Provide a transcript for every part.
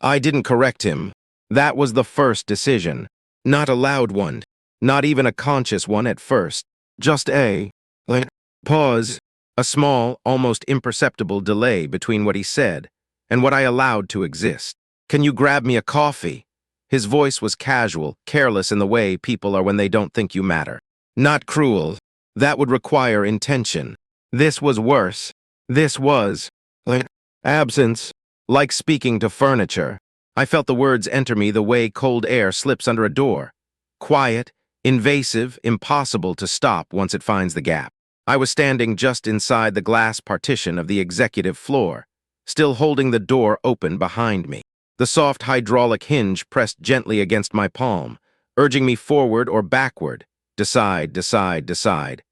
I didn't correct him. That was the first decision. Not a loud one. Not even a conscious one at first. Just a pause. A small, almost imperceptible delay between what he said and what I allowed to exist. Can you grab me a coffee? His voice was casual, careless in the way people are when they don't think you matter. Not cruel. That would require intention. This was worse. This was absence. Like speaking to furniture. I felt the words enter me the way cold air slips under a door. Quiet, invasive, impossible to stop once it finds the gap. I was standing just inside the glass partition of the executive floor, still holding the door open behind me. The soft hydraulic hinge pressed gently against my palm, urging me forward or backward. Decide, decide, decide.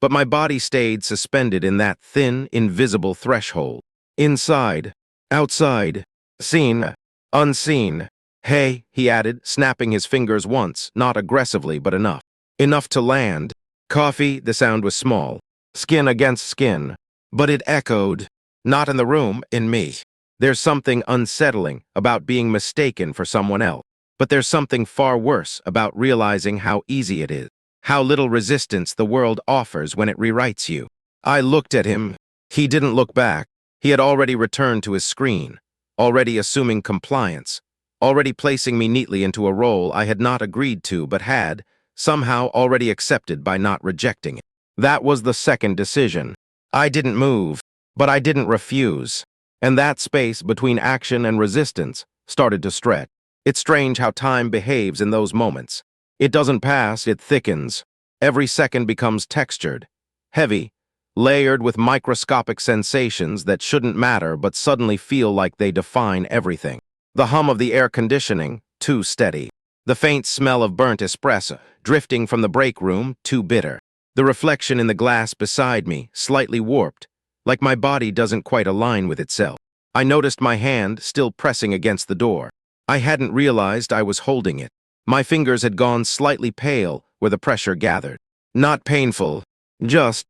But my body stayed suspended in that thin, invisible threshold. Inside. Outside. Seen. Unseen. Hey, he added, snapping his fingers once, not aggressively, but enough. Enough to land. Coffee, the sound was small. Skin against skin. But it echoed. Not in the room, in me. There's something unsettling about being mistaken for someone else. But there's something far worse about realizing how easy it is. How little resistance the world offers when it rewrites you. I looked at him. He didn't look back. He had already returned to his screen, already assuming compliance, already placing me neatly into a role I had not agreed to but had, somehow already accepted by not rejecting it. That was the second decision. I didn't move, but I didn't refuse. And that space between action and resistance started to stretch. It's strange how time behaves in those moments. It doesn't pass, it thickens. Every second becomes textured, heavy, layered with microscopic sensations that shouldn't matter but suddenly feel like they define everything. The hum of the air conditioning, too steady. The faint smell of burnt espresso, drifting from the break room, too bitter. The reflection in the glass beside me, slightly warped, like my body doesn't quite align with itself. I noticed my hand still pressing against the door. I hadn't realized I was holding it. My fingers had gone slightly pale where the pressure gathered. Not painful, just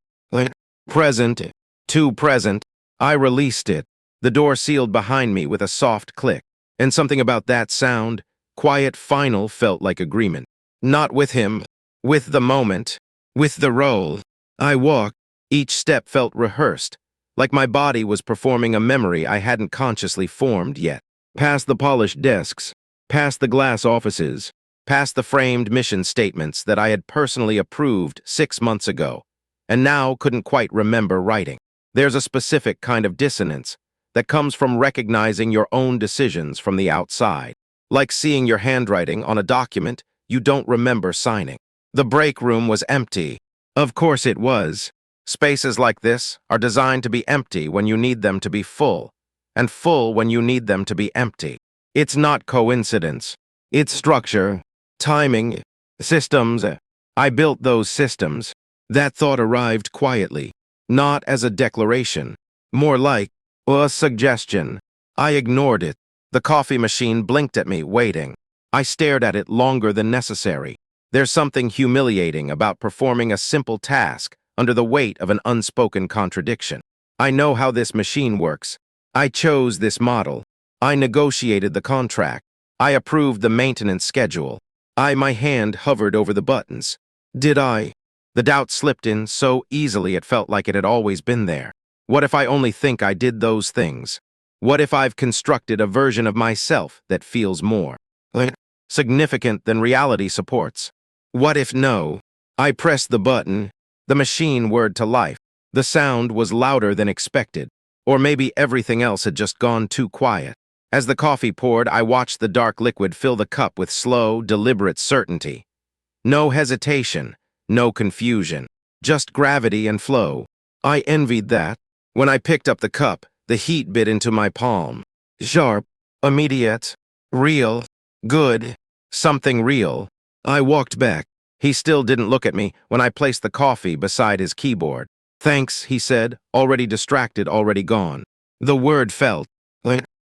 present, too present. I released it. The door sealed behind me with a soft click. And something about that sound, quiet, final, felt like agreement. Not with him, with the moment, with the role. I walked. Each step felt rehearsed, like my body was performing a memory I hadn't consciously formed yet. Past the polished desks, past the glass offices, past the framed mission statements that I had personally approved 6 months ago, and now couldn't quite remember writing. There's a specific kind of dissonance that comes from recognizing your own decisions from the outside, like seeing your handwriting on a document you don't remember signing. The break room was empty. Of course it was. Spaces like this are designed to be empty when you need them to be full, and full when you need them to be empty. It's not coincidence. It's structure, timing, systems. I built those systems. That thought arrived quietly, not as a declaration, more like a suggestion. I ignored it. The coffee machine blinked at me, waiting. I stared at it longer than necessary. There's something humiliating about performing a simple task under the weight of an unspoken contradiction. I know how this machine works. I chose this model. I negotiated the contract. I approved the maintenance schedule. My hand hovered over the buttons. Did I? The doubt slipped in so easily it felt like it had always been there. What if I only think I did those things? What if I've constructed a version of myself that feels more significant than reality supports? What if no? I pressed the button. The machine whirred to life. The sound was louder than expected. Or maybe everything else had just gone too quiet. As the coffee poured, I watched the dark liquid fill the cup with slow, deliberate certainty. No hesitation, no confusion, just gravity and flow. I envied that. When I picked up the cup, the heat bit into my palm. Sharp, immediate, real, good, something real. I walked back. He still didn't look at me when I placed the coffee beside his keyboard. Thanks, he said, already distracted, already gone. The word felt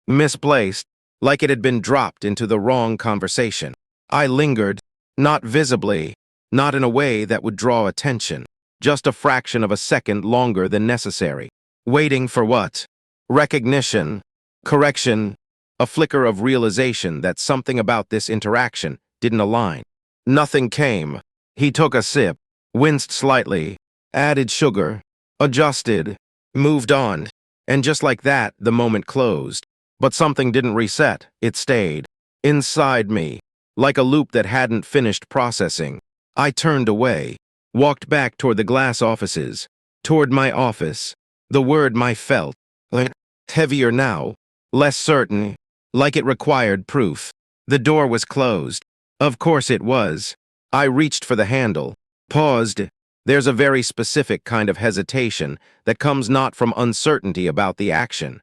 misplaced, like it had been dropped into the wrong conversation. I lingered, not visibly, not in a way that would draw attention, just a fraction of a second longer than necessary. Waiting for what? Recognition, correction, a flicker of realization that something about this interaction didn't align. Nothing came. He took a sip, winced slightly, added sugar, adjusted, moved on, and just like that, the moment closed. But something didn't reset, it stayed. Inside me, like a loop that hadn't finished processing. I turned away, walked back toward the glass offices, toward my office. The word my felt, like, heavier now, less certain, like it required proof. The door was closed. Of course it was. I reached for the handle, paused. There's a very specific kind of hesitation that comes not from uncertainty about the action,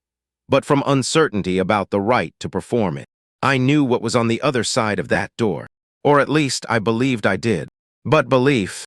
but from uncertainty about the right to perform it. I knew what was on the other side of that door, or at least I believed I did. But belief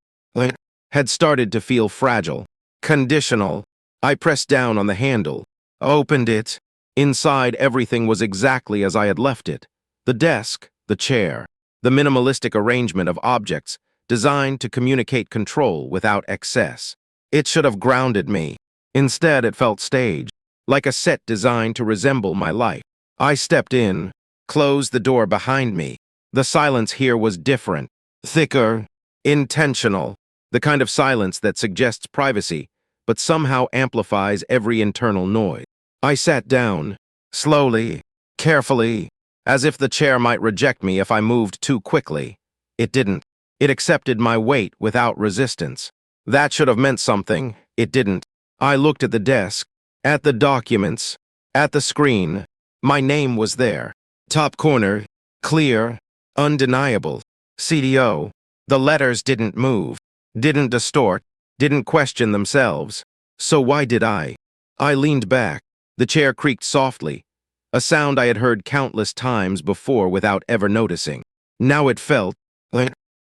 had started to feel fragile, conditional. I pressed down on the handle, opened it. Inside, everything was exactly as I had left it. The desk, the chair, the minimalistic arrangement of objects designed to communicate control without excess. It should have grounded me. Instead, it felt staged, like a set designed to resemble my life. I stepped in, closed the door behind me. The silence here was different, thicker, intentional, the kind of silence that suggests privacy, but somehow amplifies every internal noise. I sat down, slowly, carefully, as if the chair might reject me if I moved too quickly. It didn't. It accepted my weight without resistance. That should have meant something. It didn't. I looked at the desk, at the documents, at the screen. My name was there. Top corner, clear, undeniable. CDO. The letters didn't move, didn't distort, didn't question themselves. So why did I? I leaned back. The chair creaked softly, a sound I had heard countless times before without ever noticing. Now it felt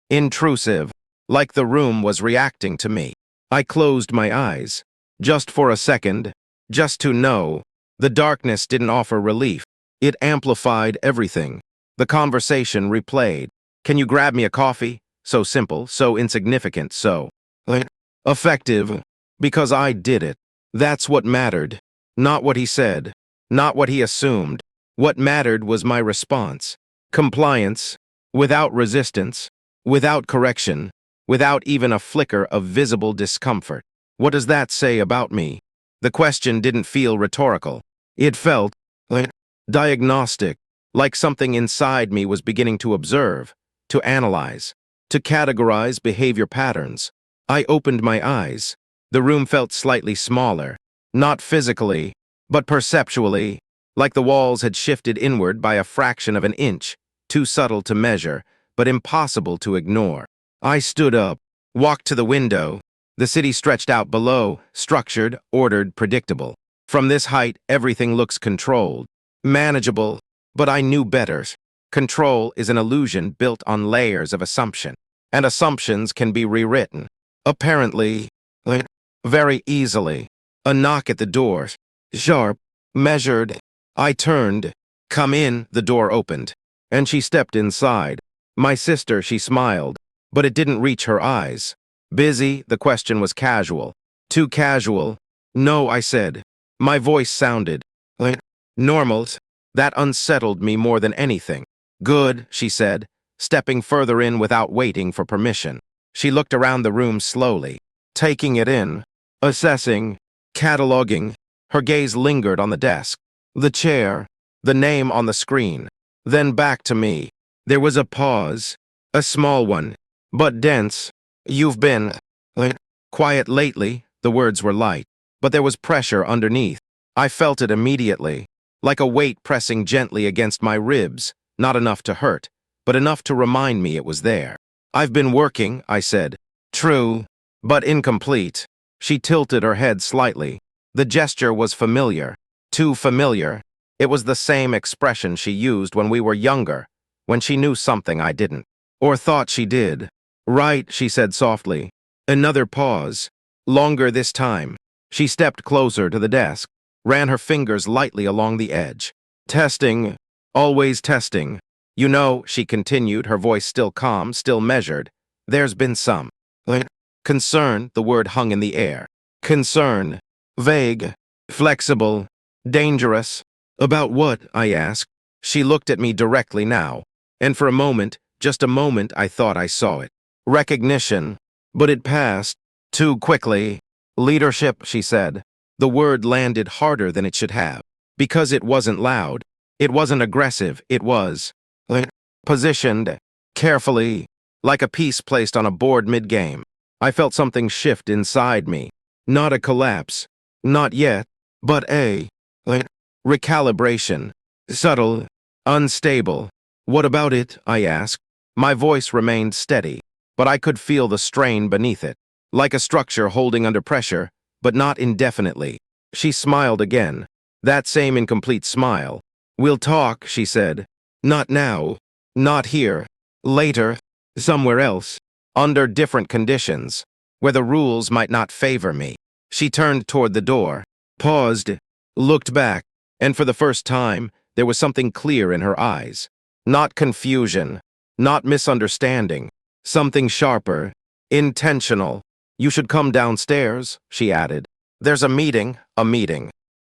intrusive, like the room was reacting to me. I closed my eyes, just for a second, just to know. The darkness didn't offer relief. It amplified everything. The conversation replayed. Can you grab me a coffee? So simple, so insignificant, so effective. Because I did it. That's what mattered. Not what he said. Not what he assumed. What mattered was my response. Compliance. Without resistance. Without correction. Without even a flicker of visible discomfort. What does that say about me? The question didn't feel rhetorical. It felt diagnostic, like something inside me was beginning to observe, to analyze, to categorize behavior patterns. I opened my eyes. The room felt slightly smaller, not physically, but perceptually, like the walls had shifted inward by a fraction of an inch, too subtle to measure, but impossible to ignore. I stood up, walked to the window. The city stretched out below, structured, ordered, predictable. From this height, everything looks controlled, manageable, but I knew better. Control is an illusion built on layers of assumption, and assumptions can be rewritten. Apparently, very easily. A knock at the door. Sharp, measured. I turned. Come in, the door opened, and she stepped inside. My sister, she smiled, but it didn't reach her eyes. Busy, the question was casual. Too casual. No, I said. My voice sounded normal. That unsettled me more than anything. Good, she said, stepping further in without waiting for permission. She looked around the room slowly, taking it in, assessing, cataloging. Her gaze lingered on the desk, the chair, the name on the screen, then back to me. There was a pause, a small one, but dense. You've been quiet lately, the words were light, but there was pressure underneath. I felt it immediately, like a weight pressing gently against my ribs, not enough to hurt, but enough to remind me it was there. I've been working, I said. True, but incomplete. She tilted her head slightly. The gesture was familiar, too familiar. It was the same expression she used when we were younger, when she knew something I didn't, or thought she did. Right, she said softly. Another pause, longer this time. She stepped closer to the desk, ran her fingers lightly along the edge. Testing, always testing. You know, she continued, her voice still calm, still measured. There's been some concern, the word hung in the air. Concern, vague, flexible, dangerous. About what? I asked. She looked at me directly now, and for a moment, just a moment, I thought I saw it. Recognition. But it passed. Too quickly. Leadership, she said. The word landed harder than it should have. Because it wasn't loud. It wasn't aggressive. It was positioned carefully, like a piece placed on a board mid-game. I felt something shift inside me. Not a collapse. Not yet. But a recalibration. Subtle. Unstable. What about it? I asked. My voice remained steady, but I could feel the strain beneath it. Like a structure holding under pressure, but not indefinitely. She smiled again. That same incomplete smile. We'll talk, she said. Not now. Not here. Later. Somewhere else. Under different conditions. Where the rules might not favor me. She turned toward the door, paused, looked back, and for the first time, there was something clear in her eyes. Not confusion. Not misunderstanding. Something sharper. Intentional. You should come downstairs, she added. There's a meeting.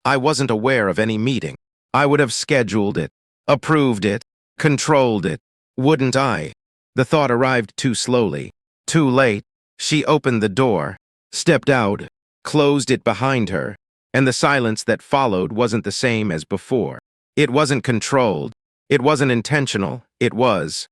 I wasn't aware of any meeting. I would have scheduled it, approved it, controlled it, wouldn't I? The thought arrived too slowly, too late. She opened the door, stepped out, closed it behind her, and the silence that followed wasn't the same as before. It wasn't controlled. It wasn't intentional. It was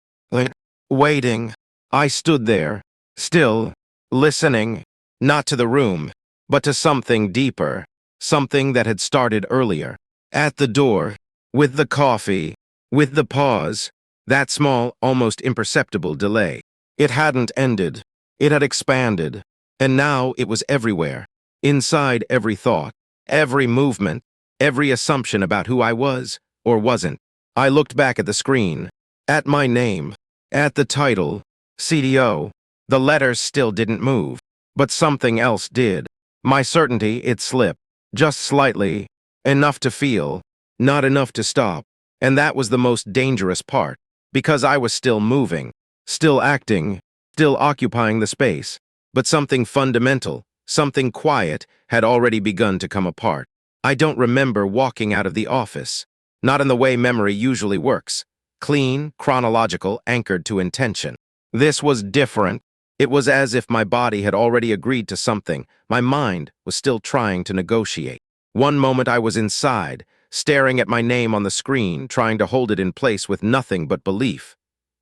waiting. I stood there, still, listening, not to the room, but to something deeper, something that had started earlier. At the door, with the coffee, with the pause, that small, almost imperceptible delay. It hadn't ended. It had expanded. And now it was everywhere. Inside every thought, every movement, every assumption about who I was or wasn't. I looked back at the screen, at my name, at the title, CDO. The letters still didn't move, but something else did. My certainty, it slipped, just slightly, enough to feel, not enough to stop. And that was the most dangerous part, because I was still moving, still acting, still occupying the space. But something fundamental, something quiet, had already begun to come apart. I don't remember walking out of the office, not in the way memory usually works, clean, chronological, anchored to intention. This was different. It was as if my body had already agreed to something. My mind was still trying to negotiate. One moment I was inside, staring at my name on the screen, trying to hold it in place with nothing but belief.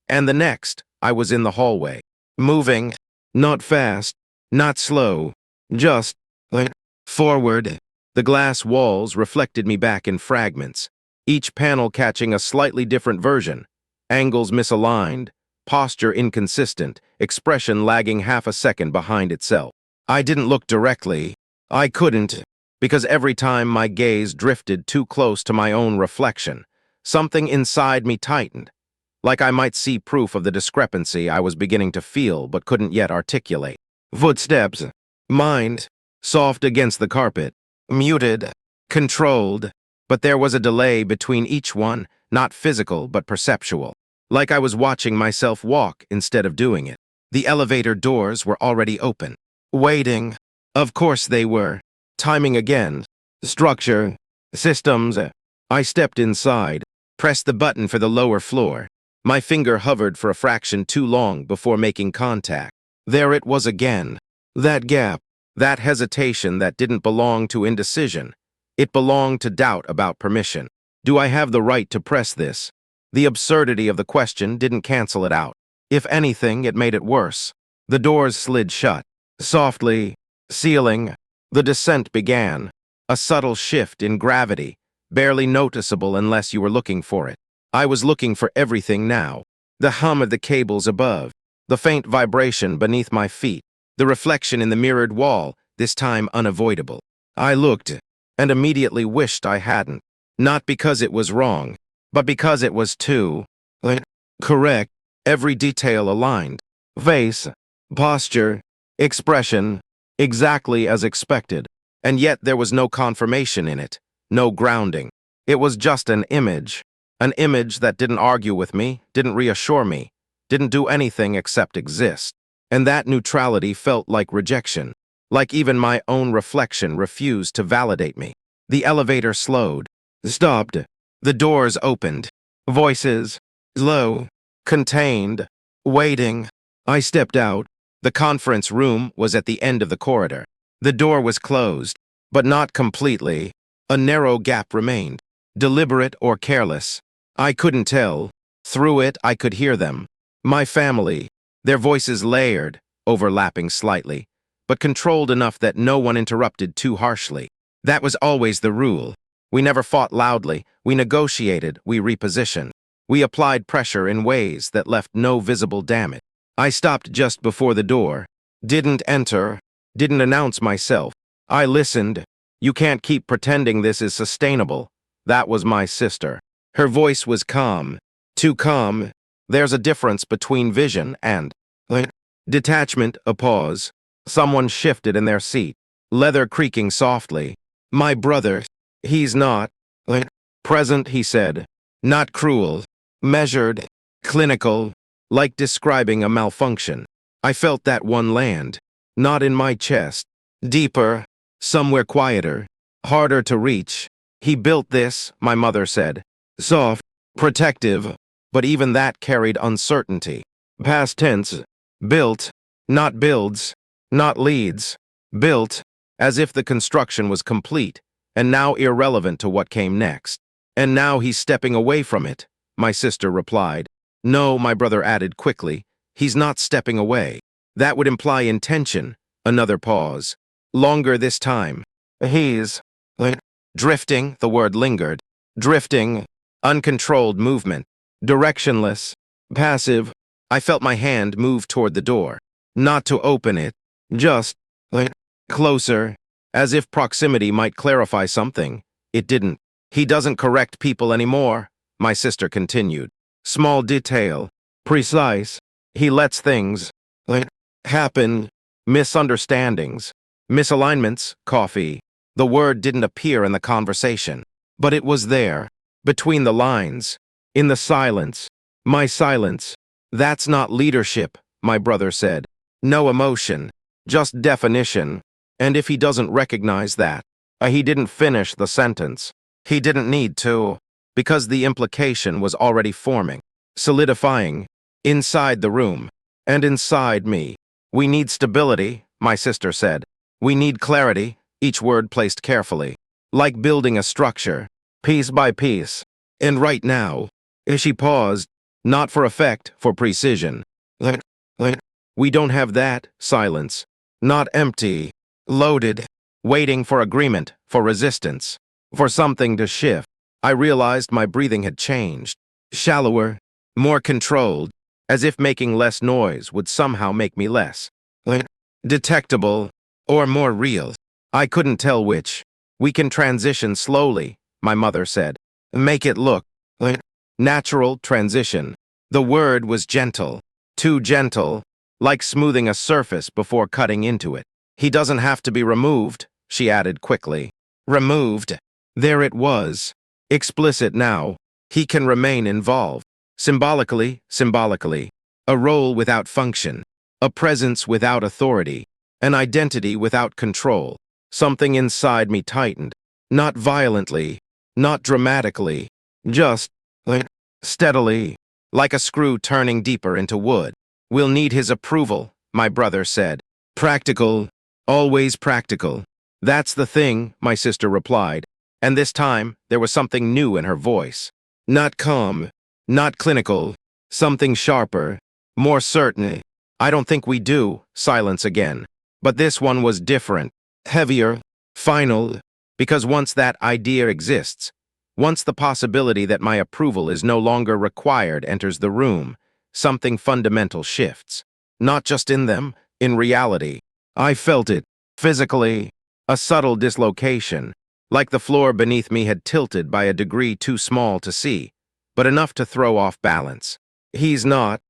And the next, I was in the hallway, moving, not fast, not slow, just forward. The glass walls reflected me back in fragments, each panel catching a slightly different version, angles misaligned, posture inconsistent, expression lagging half a second behind itself. I didn't look directly. I couldn't, because every time my gaze drifted too close to my own reflection, something inside me tightened, like I might see proof of the discrepancy I was beginning to feel but couldn't yet articulate. Footsteps, mind, soft against the carpet, muted, controlled, but there was a delay between each one, not physical but perceptual. Like I was watching myself walk instead of doing it. The elevator doors were already open. Waiting. Of course they were. Timing again. Structure. Systems. I stepped inside, pressed the button for the lower floor. My finger hovered for a fraction too long before making contact. There it was again. That gap. That hesitation that didn't belong to indecision. It belonged to doubt about permission. Do I have the right to press this? The absurdity of the question didn't cancel it out. If anything, it made it worse. The doors slid shut. Softly, sealing, the descent began. A subtle shift in gravity, barely noticeable unless you were looking for it. I was looking for everything now. The hum of the cables above, the faint vibration beneath my feet, the reflection in the mirrored wall, this time unavoidable. I looked, and immediately wished I hadn't. Not because it was wrong, but because it was too correct, every detail aligned. Face, posture, expression, exactly as expected. And yet there was no confirmation in it, no grounding. It was just an image that didn't argue with me, didn't reassure me, didn't do anything except exist. And that neutrality felt like rejection, like even my own reflection refused to validate me. The elevator slowed, stopped. The doors opened, Voices. Low. Contained. Waiting. I stepped out. The conference room was at the end of the corridor. The door was closed, but not completely. A narrow gap remained. Deliberate or careless. I couldn't tell. Through it, I could hear them. My family. Their voices layered, overlapping slightly, but controlled enough that no one interrupted too harshly. That was always the rule. We never fought loudly. We negotiated. We repositioned. We applied pressure in ways that left no visible damage. I stopped just before the door. Didn't enter. Didn't announce myself. I listened. You can't keep pretending this is sustainable. That was my sister. Her voice was calm. Too calm. There's a difference between vision and detachment. A pause. Someone shifted in their seat. Leather creaking softly. My brother. He's not present, he said. Not cruel. Measured. Clinical. Like describing a malfunction. I felt that one land. Not in my chest. Deeper. Somewhere quieter. Harder to reach. He built this, my mother said. Soft. Protective. But even that carried uncertainty. Past tense. Built. Not builds. Not leads. Built. As if the construction was complete, and now irrelevant to what came next. And now he's stepping away from it, my sister replied. No, my brother added quickly. He's not stepping away. That would imply intention. Another pause. Longer this time. He's drifting, the word lingered. Drifting. Uncontrolled movement. Directionless. Passive. I felt my hand move toward the door. Not to open it. Just closer. As if proximity might clarify something. It didn't. He doesn't correct people anymore, my sister continued. Small detail. Precise. He lets things happen. Misunderstandings. Misalignments. Coffee. The word didn't appear in the conversation. But it was there. Between the lines. In the silence. My silence. That's not leadership, my brother said. No emotion. Just definition. And if he doesn't recognize that, he didn't finish the sentence. He didn't need to, because the implication was already forming, solidifying, inside the room, and inside me. We need stability, my sister said. We need clarity, each word placed carefully, like building a structure, piece by piece. And right now, she paused, not for effect, for precision. We don't have that, silence. Not empty. Loaded, waiting for agreement, for resistance, for something to shift. I realized my breathing had changed. Shallower, more controlled, as if making less noise would somehow make me less detectable, or more real. I couldn't tell which. We can transition slowly, my mother said. Make it look natural. Transition. The word was gentle, too gentle, like smoothing a surface before cutting into it. He doesn't have to be removed, she added quickly. Removed. There it was. Explicit now. He can remain involved. Symbolically. A role without function. A presence without authority. An identity without control. Something inside me tightened. Not violently. Not dramatically. Just steadily. Like a screw turning deeper into wood. We'll need his approval, my brother said. Practical. Always practical. That's the thing, my sister replied. And this time, there was something new in her voice. Not calm. Not clinical. Something sharper. More certain. I don't think we do. Silence again. But this one was different. Heavier. Final. Because once that idea exists, once the possibility that my approval is no longer required enters the room, something fundamental shifts. Not just in them, in reality. I felt it, physically, a subtle dislocation, like the floor beneath me had tilted by a degree too small to see, but enough to throw off balance. He's not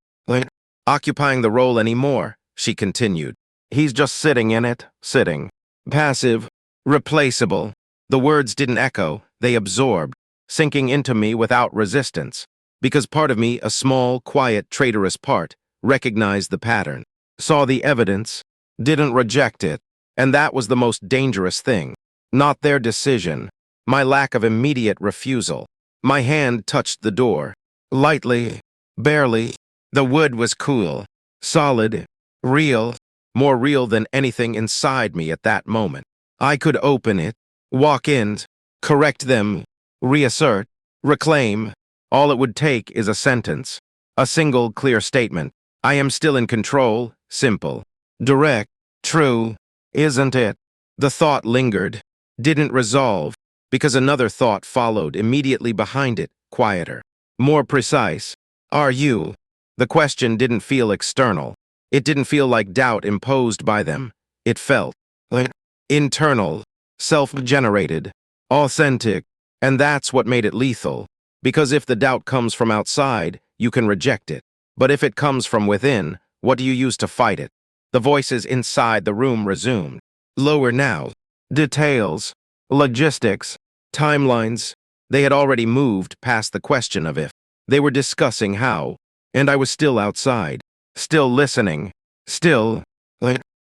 occupying the role anymore, she continued. He's just sitting in it, sitting. Passive, replaceable. The words didn't echo, they absorbed, sinking into me without resistance, because part of me, a small, quiet, traitorous part, recognized the pattern, saw the evidence, didn't reject it, and that was the most dangerous thing. Not their decision, my lack of immediate refusal. My hand touched the door, Lightly, barely. The wood was cool, solid, real, more real than anything inside me at that moment. I could open it, walk in, correct them, reassert, reclaim. All it would take is a sentence. A single clear statement. I am still in control, simple. Direct, true, isn't it? The thought lingered, didn't resolve, because another thought followed immediately behind it, quieter, more precise. Are you? The question didn't feel external. It didn't feel like doubt imposed by them. It felt like internal, self-generated, authentic, and that's what made it lethal. Because if the doubt comes from outside, you can reject it. But if it comes from within, what do you use to fight it? The voices inside the room resumed. Lower now. Details, logistics, timelines. They had already moved past the question of if. They were discussing how. And I was still outside, still listening, still,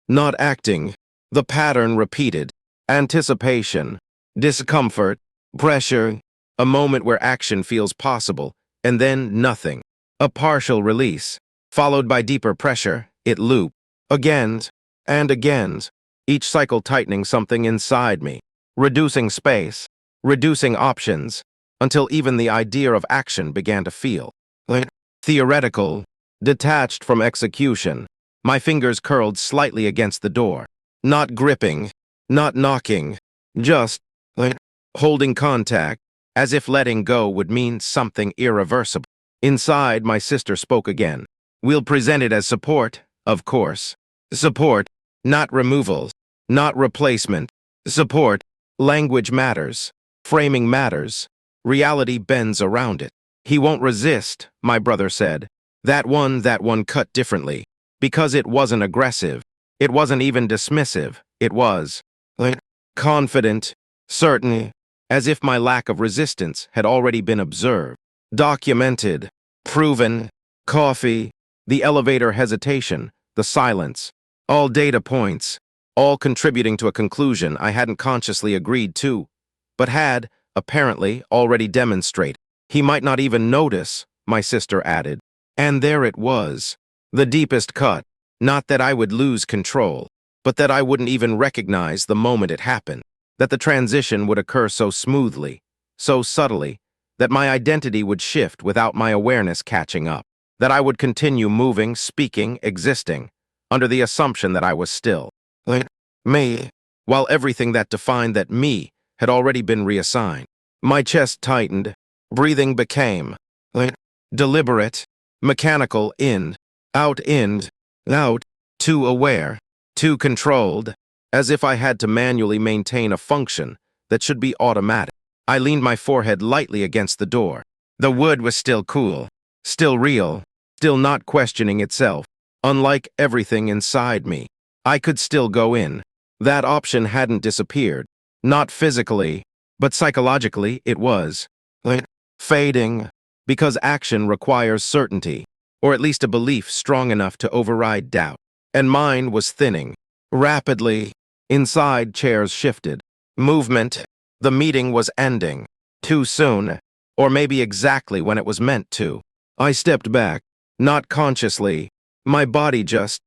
not acting. The pattern repeated. Anticipation, discomfort, pressure, a moment where action feels possible, and then nothing. A partial release, followed by deeper pressure. It looped, again and again, each cycle tightening something inside me, reducing space, reducing options, until even the idea of action began to feel theoretical, detached from execution. My fingers curled slightly against the door, not gripping, not knocking, just holding contact, as if letting go would mean something irreversible. Inside, my sister spoke again. We'll present it as support, of course. Support, not removal, not replacement. Support, language matters, framing matters, reality bends around it. He won't resist, my brother said. That one cut differently. Because it wasn't aggressive. It wasn't even dismissive. It was confident, certain, as if my lack of resistance had already been observed, documented, proven. Coffee, the elevator hesitation, the silence. All data points, all contributing to a conclusion I hadn't consciously agreed to, but had, apparently, already demonstrated. He might not even notice, my sister added. And there it was, the deepest cut. Not that I would lose control, but that I wouldn't even recognize the moment it happened. That the transition would occur so smoothly, so subtly, that my identity would shift without my awareness catching up. That I would continue moving, speaking, existing, under the assumption that I was still me, while everything that defined that me had already been reassigned. My chest tightened. Breathing became deliberate, mechanical, in, out, too aware, too controlled, as if I had to manually maintain a function that should be automatic. I leaned my forehead lightly against the door. The wood was still cool, still real, still not questioning itself. Unlike everything inside me, I could still go in. That option hadn't disappeared. Not physically, but psychologically it was. Fading, because action requires certainty, or at least a belief strong enough to override doubt. And mine was thinning. Rapidly, inside chairs shifted. Movement, the meeting was ending. Too soon, or maybe exactly when it was meant to. I stepped back, not consciously. My body just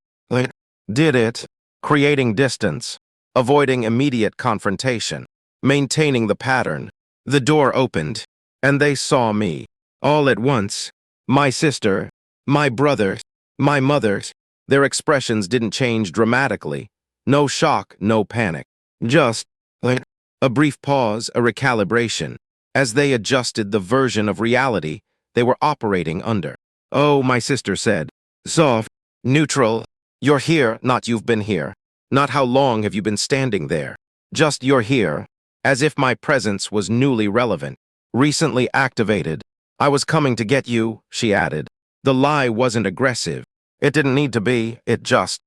did it, creating distance, avoiding immediate confrontation, maintaining the pattern. The door opened, and they saw me. All at once, my sister, my brother, my mother. Their expressions didn't change dramatically. No shock, no panic. Just a brief pause, a recalibration, as they adjusted the version of reality they were operating under. Oh, my sister said, soft, neutral. You're here, not you've been here. Not how long have you been standing there. Just you're here, as if my presence was newly relevant, recently activated. I was coming to get you, she added. The lie wasn't aggressive. It didn't need to be, it just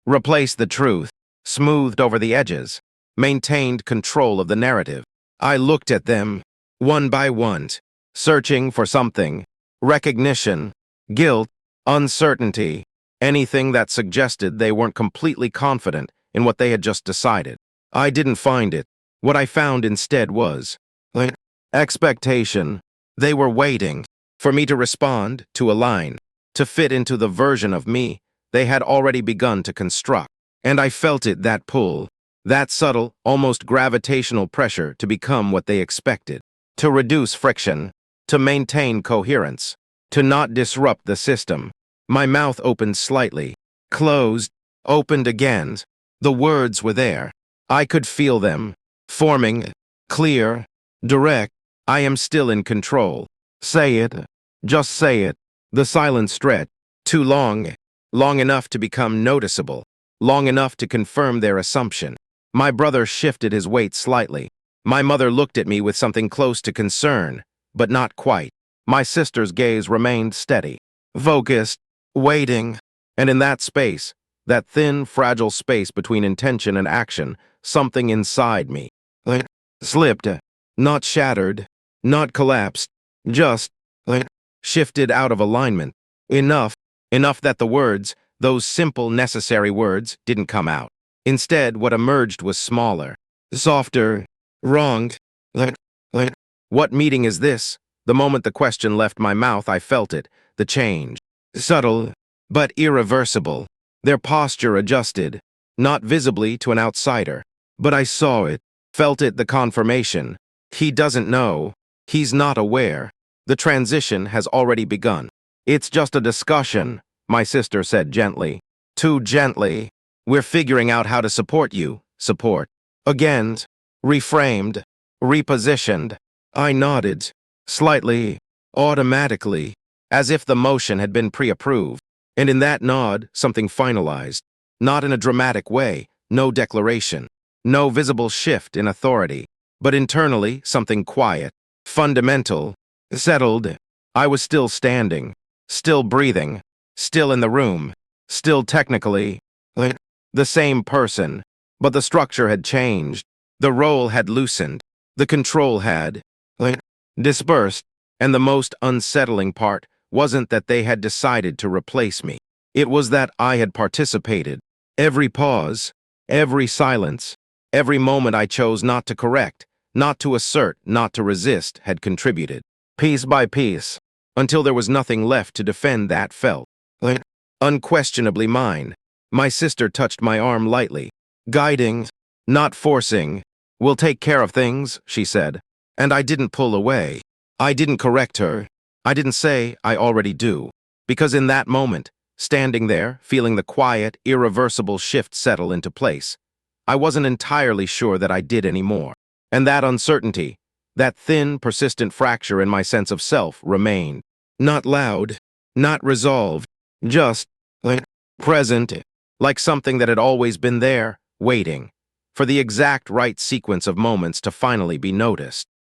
replaced the truth, smoothed over the edges, maintained control of the narrative. I looked at them, one by one, searching for something, recognition, guilt, uncertainty, anything that suggested they weren't completely confident in what they had just decided. I didn't find it. What I found instead was expectation. They were waiting, for me to respond, to align, to fit into the version of me they had already begun to construct. And I felt it, that pull, that subtle, almost gravitational pressure to become what they expected, to reduce friction, to maintain coherence, to not disrupt the system. My mouth opened slightly, closed, opened again. The words were there. I could feel them, forming, clear, direct. I am still in control. Say it. Just say it. The silence stretched. Too long. Long enough to become noticeable. Long enough to confirm their assumption. My brother shifted his weight slightly. My mother looked at me with something close to concern, but not quite. My sister's gaze remained steady, focused, waiting. And in that space, that thin, fragile space between intention and action, something inside me slipped, not shattered, not collapsed, just shifted out of alignment. Enough that the words, those simple, necessary words, didn't come out. Instead, what emerged was smaller, softer, wronged. What meeting is this? The moment the question left my mouth, I felt it, the change. Subtle, but irreversible. Their posture adjusted, not visibly to an outsider. But I saw it, felt it, the confirmation. He doesn't know. He's not aware. The transition has already begun. It's just a discussion, my sister said gently. Too gently. We're figuring out how to support you. Support. Again. Reframed. Repositioned. I nodded. Slightly. Automatically. As if the motion had been pre-approved. And in that nod, something finalized. Not in a dramatic way. No declaration. No visible shift in authority. But internally, something quiet. Fundamental. Settled. I was still standing. Still breathing. Still in the room. Still technically the same person. But the structure had changed. The role had loosened. The control had dispersed. And the most unsettling part wasn't that they had decided to replace me. It was that I had participated. Every pause, every silence, every moment I chose not to correct, not to assert, not to resist, had contributed. Piece by piece, until there was nothing left to defend that felt unquestionably mine. My sister touched my arm lightly, guiding, not forcing. We'll take care of things, she said. And I didn't pull away. I didn't correct her. I didn't say I already do. Because in that moment, standing there, feeling the quiet, irreversible shift settle into place, I wasn't entirely sure that I did anymore. And that uncertainty, that thin, persistent fracture in my sense of self remained. Not loud, not resolved, just present, like something that had always been there, waiting for the exact right sequence of moments to finally be noticed.